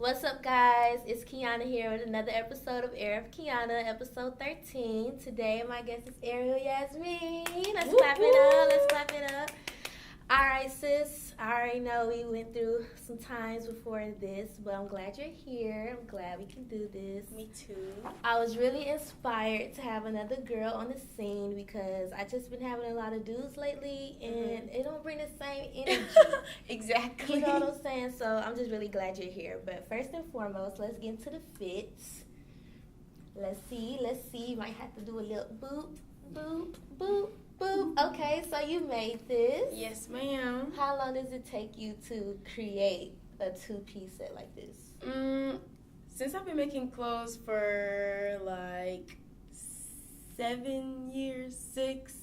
What's up, guys? It's Kiana here with another episode of Era of Kiana, episode 13. Today, my guest is Ariel Yazmine. Let's clap it up. Let's clap it up. All right, sis. I already know we went through some times before this, but I'm glad you're here. I'm glad we can do this. Me too. I was really inspired to have another girl on the scene because I just been having a lot of dudes lately, and it don't bring the same energy. Exactly. You know what I'm saying? So I'm just really glad you're here. But first and foremost, let's get into the fits. Let's see. You might have to do a little boop, boop, boop, boop. Okay, so you made this. Yes, ma'am. How long does it take you to create a two-piece set like this? Since I've been making clothes for like 7 years, 6.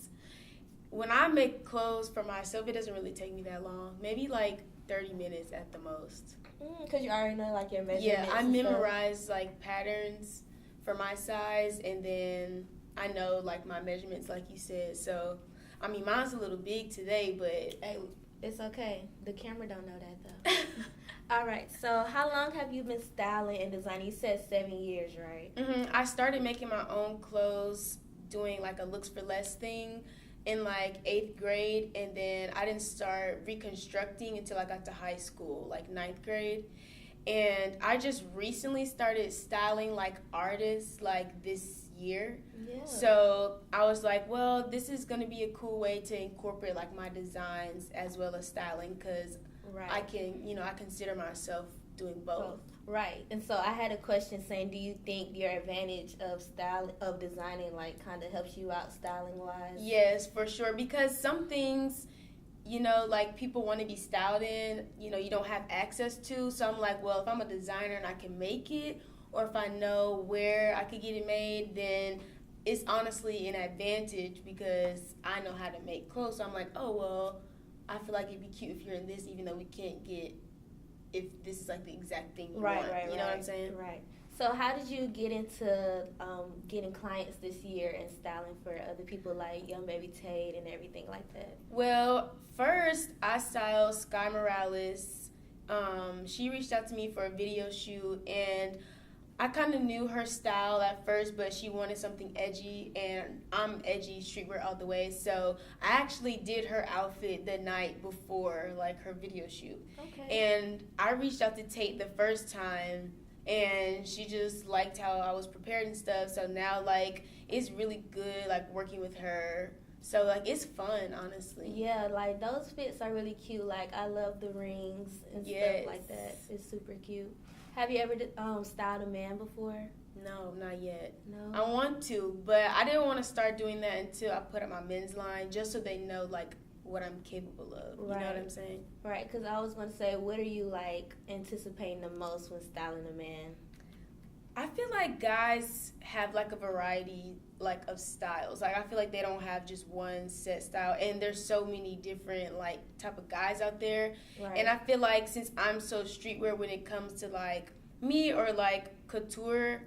When I make clothes for myself, it doesn't really take me that long. Maybe like 30 minutes at the most. Because you already know like your measurements. Yeah, I memorize like patterns for my size, and then I know like my measurements, like you said. So, I mean, mine's a little big today, but hey, it's okay. The camera don't know that though. All right. So, how long have you been styling and designing? You said 7 years, right? I started making my own clothes, doing like a looks for less thing in like 8th grade, and then I didn't start reconstructing until I got to high school, like 9th grade. And I just recently started styling like artists like this year. Yeah. So I was like, well, this is going to be a cool way to incorporate like my designs as well as styling, because I can, I consider myself doing both. Right. And so I had a question saying, do you think your advantage of designing like kind of helps you out styling wise? Yes, for sure, because some things, like people want to be styled in, you don't have access to. So I'm like, well, if I'm a designer and I can make it, or if I know where I could get it made, then it's honestly an advantage because I know how to make clothes. So I'm like, oh, well, I feel like it'd be cute if you're in this, even though we can't get if this is like the exact thing you want. You know what I'm saying? Right. So how did you get into getting clients this year and styling for other people like Young Baby Tate and everything like that? Well, first I styled Skye Morales. She reached out to me for a video shoot, and I kind of knew her style at first, but she wanted something edgy, and I'm edgy, streetwear all the way. So I actually did her outfit the night before, like, her video shoot. Okay. And I reached out to Tate the first time, and she just liked how I was prepared and stuff. So now, like, it's really good, like, working with her. So, like, it's fun, honestly. Yeah, like, those fits are really cute. Like, I love the rings and stuff like that. It's super cute. Have you ever styled a man before? No, not yet. No? I want to, but I didn't want to start doing that until I put up my men's line, just so they know, like, what I'm capable of. You know what I'm saying? Right, because I was going to say, what are you, like, anticipating the most when styling a man? I feel like guys have, like, a variety, like, of styles. Like, I feel like they don't have just one set style, and there's so many different, like, type of guys out there. Right. And I feel like since I'm so streetwear when it comes to, like, me or, like, couture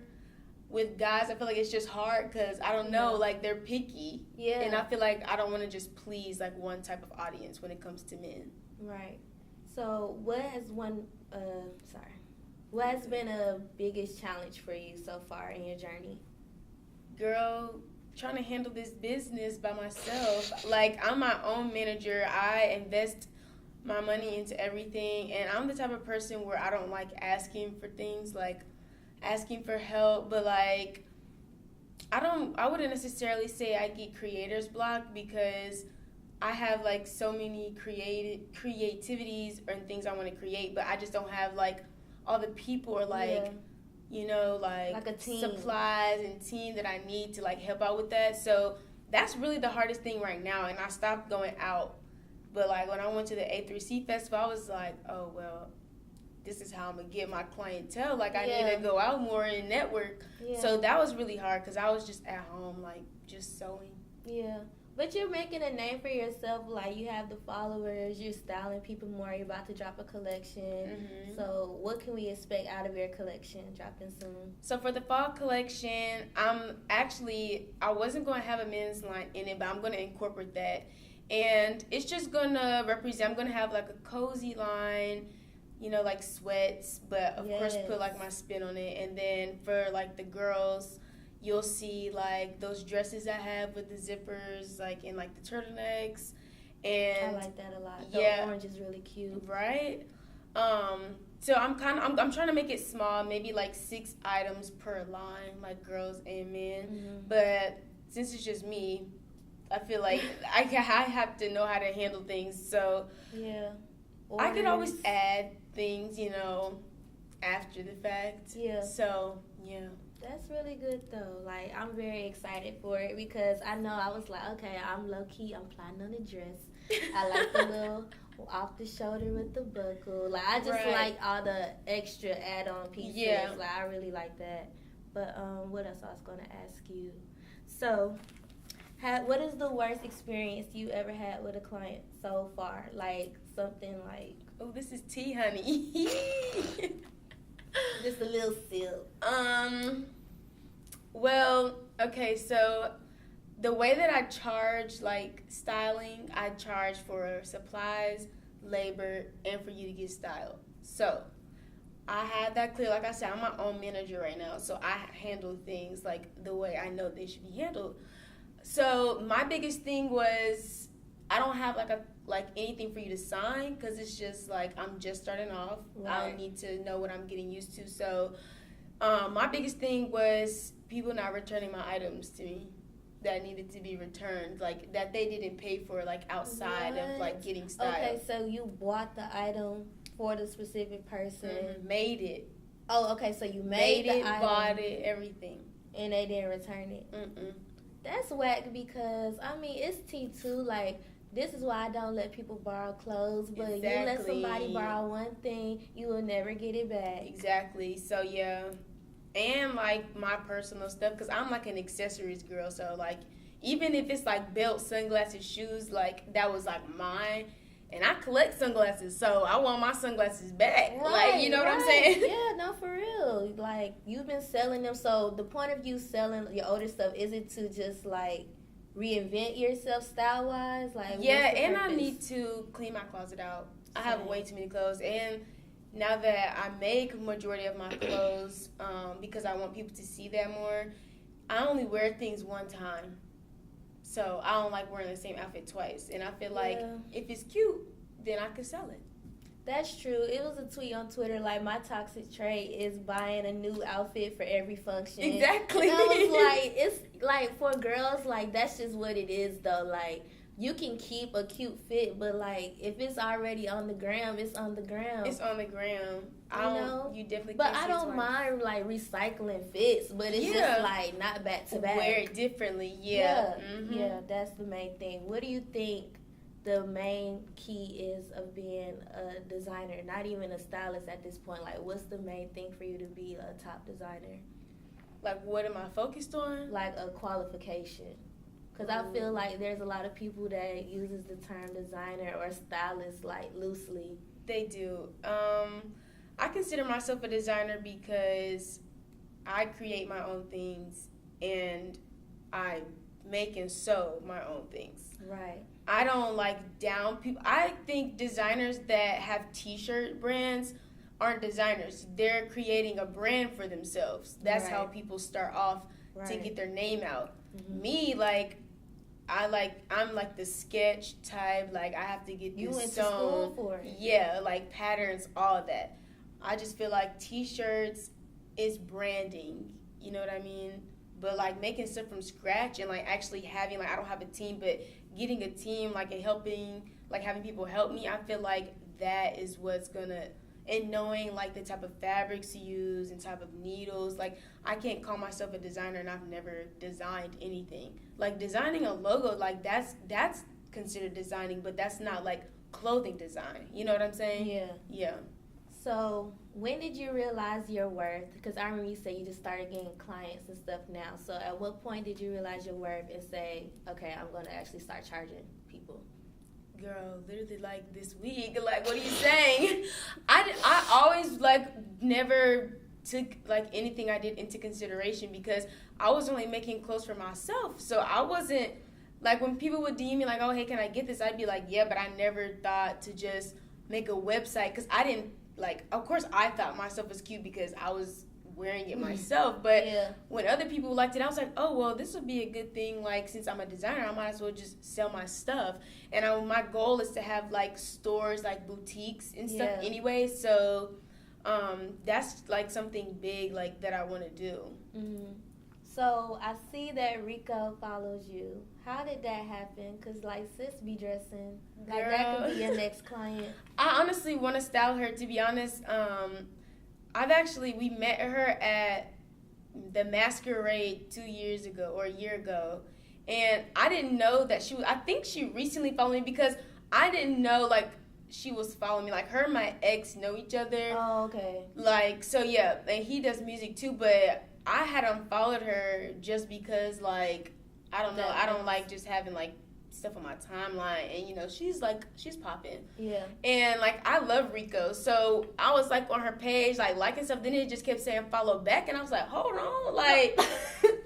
with guys, I feel like it's just hard because, I don't know, like, they're picky. Yeah. And I feel like I don't want to just please, like, one type of audience when it comes to men. Right. So what has been a biggest challenge for you so far in your journey? Girl, trying to handle this business by myself. Like, I'm my own manager. I invest my money into everything, and I'm the type of person where I don't like asking for things, like asking for help, but like I wouldn't necessarily say I get creator's block, because I have like so many creativities and things I want to create, but I just don't have like all the people or like like a team, supplies and team that I need to like help out with that. So that's really the hardest thing right now, and I stopped going out. But like when I went to the A3C festival, I was like, oh well, this is how I'm gonna get my clientele. Like I need to go out more and network. Yeah. So that was really hard because I was just at home like just sewing. Yeah. But you're making a name for yourself. Like, you have the followers. You're styling people more. You're about to drop a collection. Mm-hmm. So what can we expect out of your collection dropping soon? So for the fall collection, I wasn't going to have a men's line in it, but I'm going to incorporate that. And it's just going to represent, I'm going to have like a cozy line, like sweats, but of course put like my spin on it. And then for like the girls, you'll see like those dresses I have with the zippers, like in like the turtlenecks. And I like that a lot. The orange is really cute. Right? So I'm trying to make it small, maybe like 6 items per line, like girls and men. Mm-hmm. But since it's just me, I feel like I have to know how to handle things. So I could always add things, after the fact. Yeah. So, yeah. That's really good, though. Like, I'm very excited for it because I know I was like, okay, I'm low-key. I'm planning on a dress. I like the little off-the-shoulder with the buckle. Like, I just like all the extra add-on pieces. Yeah. Like, I really like that. But what else I was going to ask you? So, what is the worst experience you ever had with a client so far? Like, something like... Oh, this is tea, honey. Just a little sip. Well, okay, so the way that I charge, like, styling, I charge for supplies, labor, and for you to get styled. So, I have that clear. Like I said, I'm my own manager right now, so I handle things, like, the way I know they should be handled. So, my biggest thing was I don't have, like anything for you to sign because it's just, like, I'm just starting off. Right. I need to know what I'm getting used to. So, my biggest thing was people not returning my items to me that needed to be returned, like, that they didn't pay for, like, outside of, like, getting styled. Okay, so you bought the item for the specific person. Mm-hmm. Made it. Oh, okay, so you made the item. Bought it, everything. And they didn't return it. Mm-mm. That's whack because, I mean, it's tea too. Like, this is why I don't let people borrow clothes. But you let somebody borrow one thing, you will never get it back. Exactly. So, yeah. And, like, my personal stuff, because I'm, like, an accessories girl. So, like, even if it's, like, belts, sunglasses, shoes, like, that was, like, mine. And I collect sunglasses, so I want my sunglasses back. Right, like, you know what I'm saying? Yeah, no, for real. Like, you've been selling them. So the point of you selling your older stuff, is it to just, like, reinvent yourself style-wise? Like, yeah, and I need to clean my closet out. I have way too many clothes. And now that I make majority of my clothes, because I want people to see that more, I only wear things one time. So I don't like wearing the same outfit twice. And I feel like if it's cute, then I could sell it. That's true. It was a tweet on Twitter, like, my toxic trait is buying a new outfit for every function. Exactly. And I was like, it's like for girls, like, that's just what it is, though. Like, you can keep a cute fit, but, like, if it's already on the gram, it's on the gram. It's on the gram. You definitely but can't I don't mind, like, recycling fits, but it's just, like, not back to back. Wear it differently, yeah. Yeah, that's the main thing. What do you think the main key is of being a designer, not even a stylist at this point? Like, what's the main thing for you to be a top designer? Like, what am I focused on? Like, a qualification. Because I feel like there's a lot of people that uses the term designer or stylist, like, loosely. They do. I consider myself a designer because I create my own things and I make and sew my own things. Right. I don't like down people. I think designers that have t-shirt brands aren't designers. They're creating a brand for themselves. That's how people start off to get their name out. Mm-hmm. Me, like, I'm like the sketch type. Like, I have to get you this went sewn. To school for it. Yeah, like patterns, all of that. I just feel like t-shirts is branding. You know what I mean? But, like, making stuff from scratch and, like, actually having, like, I don't have a team, but getting a team, like, and helping, like, having people help me, I feel like that is what's gonna, and knowing, like, the type of fabrics to use and type of needles. Like, I can't call myself a designer and I've never designed anything. Like, designing a logo, like, that's considered designing, but that's not, like, clothing design. You know what I'm saying? Yeah. Yeah. So, when did you realize your worth? Because I remember you said you just started getting clients and stuff now. So, at what point did you realize your worth and say, okay, I'm going to actually start charging people? Girl, literally, like, this week. Like, what are you saying? I always, like, never took, like, anything I did into consideration because I was only making clothes for myself. So, I wasn't, like, when people would DM me, like, oh, hey, can I get this? I'd be like, yeah, but I never thought to just make a website because I didn't like, of course I thought myself was cute because I was wearing it myself, but when other people liked it, I was like, oh, well, this would be a good thing. Like, since I'm a designer, I might as well just sell my stuff. And my goal is to have like stores, like boutiques and stuff anyway. So that's like something big like that I want to do. Mm-hmm. So I see that Rico follows you. How did that happen? Because, like, sis be dressing. Like, Girl, that could be your next client. I honestly want to style her, to be honest. We met her at the Masquerade 2 years ago or a year ago. And I didn't know that I think she recently followed me because I didn't know, like, she was following me. Like, her and my ex know each other. Oh, okay. Like, so, yeah, and he does music, too, but I had unfollowed her just because, like, I don't know. I don't like just having, like, stuff on my timeline. And, you know, she's popping. Yeah. And, like, I love Rico. So I was, like, on her page, like, liking stuff. Then it just kept saying follow back. And I was like, hold on. Like,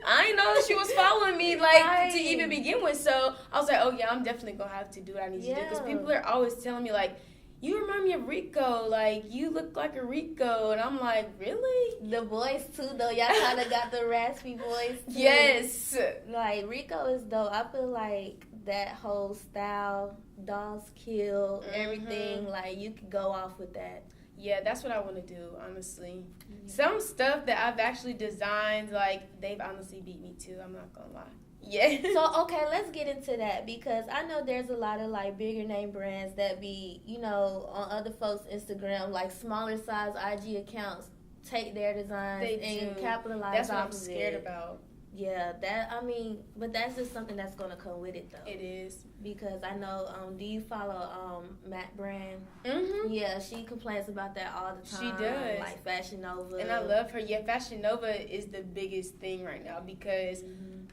I didn't know she was following me, like, to even begin with. So I was like, oh, yeah, I'm definitely going to have to do what I need to do. Because people are always telling me, like, you remind me of Rico, like, you look like a Rico, and I'm like, really? The voice, too, though, y'all kind of got the raspy voice, too. Yes. Like, Rico is dope. I feel like that whole style, dolls kill, everything, like, you could go off with that. Yeah, that's what I want to do, honestly. Mm-hmm. Some stuff that I've actually designed, like, they've honestly beat me, too, I'm not gonna lie. Yeah. So, okay, let's get into that because I know there's a lot of, like, bigger name brands that be, you know, on other folks' Instagram, like, smaller size IG accounts take their designs and capitalize that's off what of it. I'm scared about. Yeah, but that's just something that's going to come with it, though. It is. Because I know, do you follow Matt Brand? Mm-hmm. Yeah, she complains about that all the time. She does. Like Fashion Nova. And I love her. Yeah, Fashion Nova is the biggest thing right now because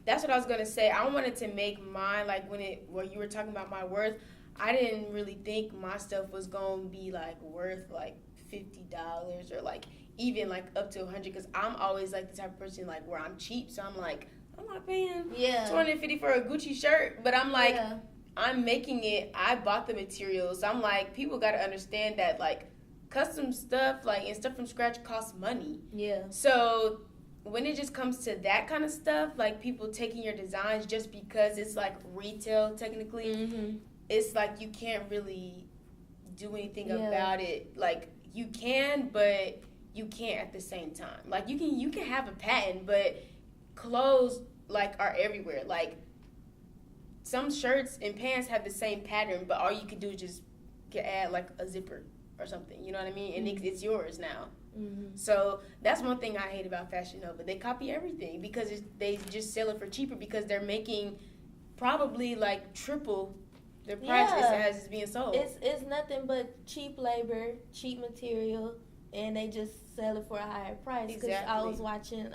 that's what I was going to say. I wanted to make mine, like, when you were talking about my worth, I didn't really think my stuff was going to be, like, worth, like, $50 or, like, even, like, up to $100 because I'm always, like, the type of person, like, where I'm cheap. So I'm like, I'm not paying $250 for a Gucci shirt. But I'm like, I'm making it. I bought the materials. So I'm like, people got to understand that, like, custom stuff, like, and stuff from scratch costs money. Yeah. So when it just comes to that kind of stuff, like, people taking your designs just because it's, like, retail technically, it's like you can't really do anything about it. Like, you can, but you can't at the same time. Like, you can have a patent, but clothes, like, are everywhere. Like, some shirts and pants have the same pattern, but all you can do is just add, like, a zipper or something. You know what I mean? And it's yours now. So that's one thing I hate about Fashion Nova. They copy everything because they just sell it for cheaper because they're making probably, like, triple the price as it's being sold. It's nothing but cheap labor, cheap material, and they just sell it for a higher price. Because I was watching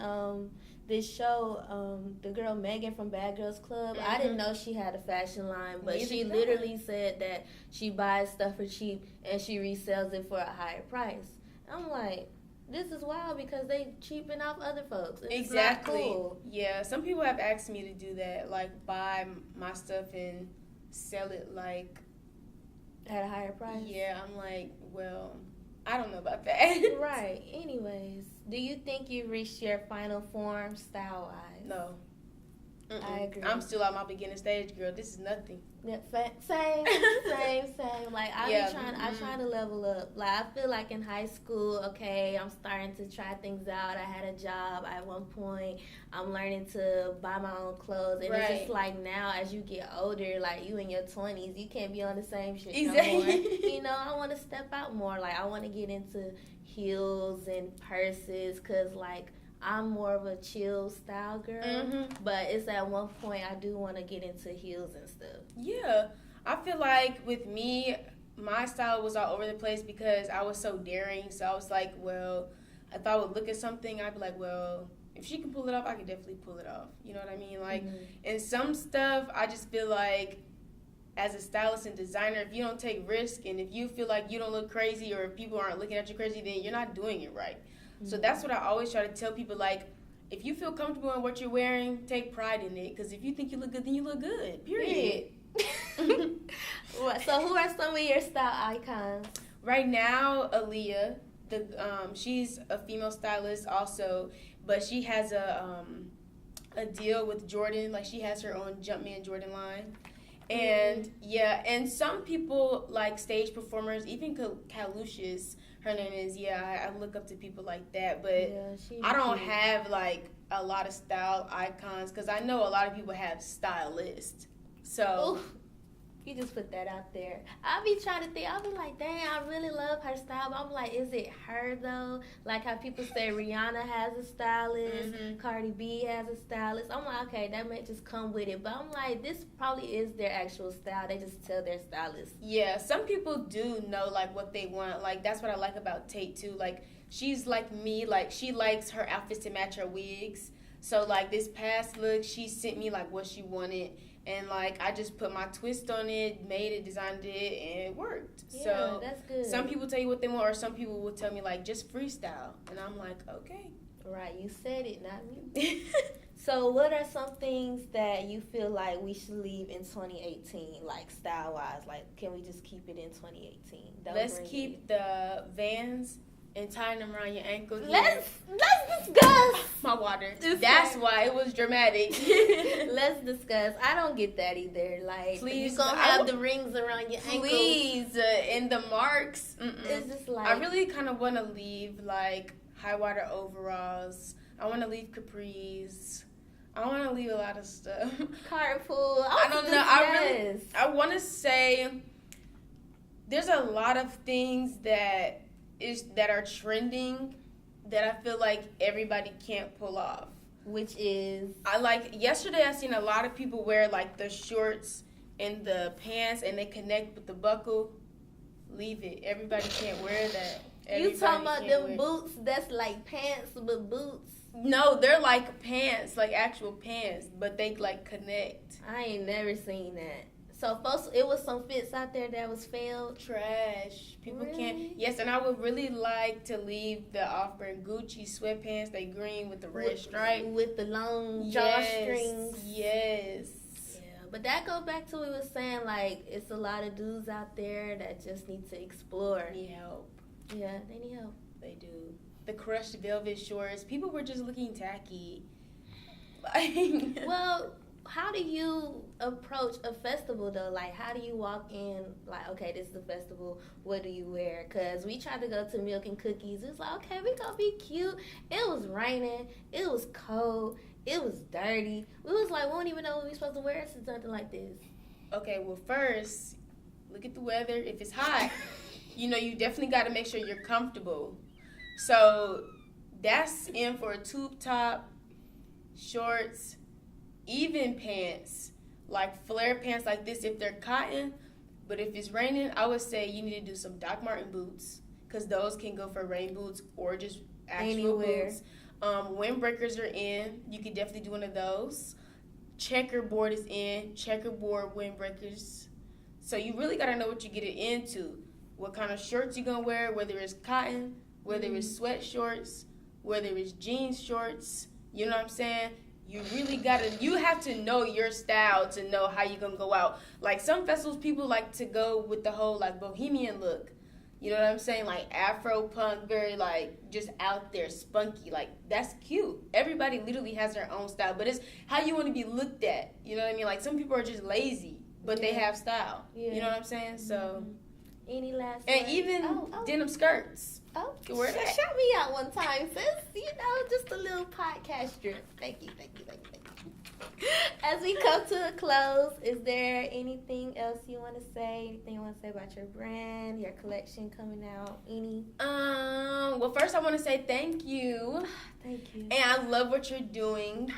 this show, the girl Megan from Bad Girls Club. I didn't know she had a fashion line, but she literally said that she buys stuff for cheap and she resells it for a higher price. I'm like, this is wild because they cheaping off other folks. And exactly. It's not cool. Yeah, some people have asked me to do that, like buy my stuff and sell it like at a higher price. Yeah, I'm like, well, I don't know about that. Right. Anyways, do you think you reached your final form style-wise? No. I agree. I'm still at my beginning stage, girl. This is nothing. Yeah, same. Like, I try to level up. Like, I feel like in high school, okay, I'm starting to try things out. I had a job at one point. I'm learning to buy my own clothes. And it's just like now, as you get older, like you in your 20s, you can't be on the same shit no more. You know, I want to step out more. Like, I want to get into heels and purses because, like, I'm more of a chill style girl, but it's at one point I do want to get into heels and stuff. Yeah, I feel like with me, my style was all over the place because I was so daring. So I was like, well, if I would look at something, I'd be like, well, if she can pull it off, I can definitely pull it off. You know what I mean? Like, and some stuff, I just feel like as a stylist and designer, if you don't take risk and if you feel like you don't look crazy or if people aren't looking at you crazy, then you're not doing it right. So that's what I always try to tell people, like, if you feel comfortable in what you're wearing, take pride in it. Because if you think you look good, then you look good, period. So who are some of your style icons? Right now, Aaliyah, she's a female stylist also, but she has a deal with Jordan. Like, she has her own Jumpman Jordan line. And, yeah, and some people, like stage performers, even Kalucious, her name is, I look up to people like that. But I don't have, like, a lot of style icons because I know a lot of people have stylists. So... Oof. You just put that out there. I'll be trying to think. I'll be like, dang, I really love her style. But I'm like, is it her, though? Like how people say Rihanna has a stylist, Cardi B has a stylist. I'm like, okay, that may just come with it. But I'm like, this probably is their actual style. They just tell their stylist. Yeah, some people do know, like, what they want. Like, that's what I like about Tate, too. Like, she's like me. Like, she likes her outfits to match her wigs. So, like, this past look, she sent me, like, what she wanted. And, like, I just put my twist on it, made it, designed it, and it worked. Yeah, so that's good. Some people tell you what they want, or some people will tell me, like, just freestyle. And I'm like, okay. Right, you said it, not me. So what are some things that you feel like we should leave in 2018, like, style-wise? Like, can we just keep it in 2018? Let's keep the Vans and tying them around your ankle here. Let's discuss. My water. That's why it was dramatic. Let's discuss. I don't get that either. Like, please, you gonna have the rings around your ankle. Please, and the marks. It's just like, I really kind of want to leave, like, high water overalls. I want to leave capris. I want to leave a lot of stuff. Carpool. I don't know. I want to say there's a lot of things that are trending that I feel like everybody can't pull off. Which is? Yesterday I seen a lot of people wear, like, the shorts and the pants and they connect with the buckle. Leave it. Everybody can't wear that. You talking about them boots that's like pants but boots? No, they're like pants, like actual pants, but they, like, connect. I ain't never seen that. So it was some fits out there that was failed. Trash. People really? Can't. Yes, and I would really like to leave the off-brand Gucci sweatpants. They green with the red stripe. With the long drawstrings. Yes. Yeah, but that goes back to what we were saying, like, it's a lot of dudes out there that just need to explore. Need help. Yeah, they need help. They do. The crushed velvet shorts. People were just looking tacky. Like, well, how do you approach a festival, though? Like, how do you walk in, like, okay, this is a festival, what do you wear? Because we tried to go to Milk and Cookies. It was like, okay, we gonna be cute. It was raining. It was cold. It was dirty. We was like, we don't even know what we supposed to wear to something like this. Okay, well, first, look at the weather. If it's hot, you definitely got to make sure you're comfortable. So that's in for a tube top, shorts, even pants, like flare pants like this if they're cotton. But if it's raining, I would say you need to do some Doc Marten boots because those can go for rain boots or just actual boots. Windbreakers are in. You could definitely do one of those. Checkerboard is in. Checkerboard windbreakers. So you really got to know what you're getting into. What kind of shirts you're going to wear, whether it's cotton, whether it's sweat shorts, whether it's jeans shorts. You know what I'm saying? You really you have to know your style to know how you're going to go out. Like, some festivals, people like to go with the whole, like, bohemian look. You know what I'm saying? Like, Afro punk, very, like, just out there, spunky. Like, that's cute. Everybody literally has their own style. But it's how you want to be looked at. You know what I mean? Like, some people are just lazy, but they have style. Yeah. You know what I'm saying? So, any last and words? Even denim skirts. Oh, you wear that. Shout me out one time, sis. Just a little podcast strip. Thank you. As we come to a close, is there anything else you want to say? Anything you want to say about your brand, your collection coming out? Well, first I want to say thank you. Thank you. And I love what you're doing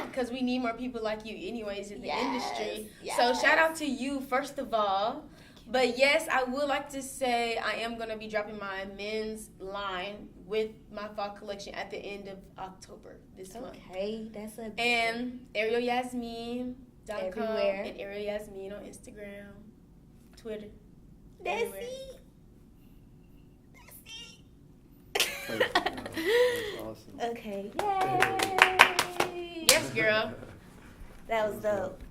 because we need more people like you anyways in the industry. Yes. So shout out to you, first of all. But yes, I would like to say I am going to be dropping my men's line with my fall collection at the end of October this month. Okay, that's a big... And ERAOFKEYONNA.com everywhere. And ERAOYasmine on Instagram, Twitter. That's everywhere. it. That's awesome. Okay, yay! Yes, girl. That was dope.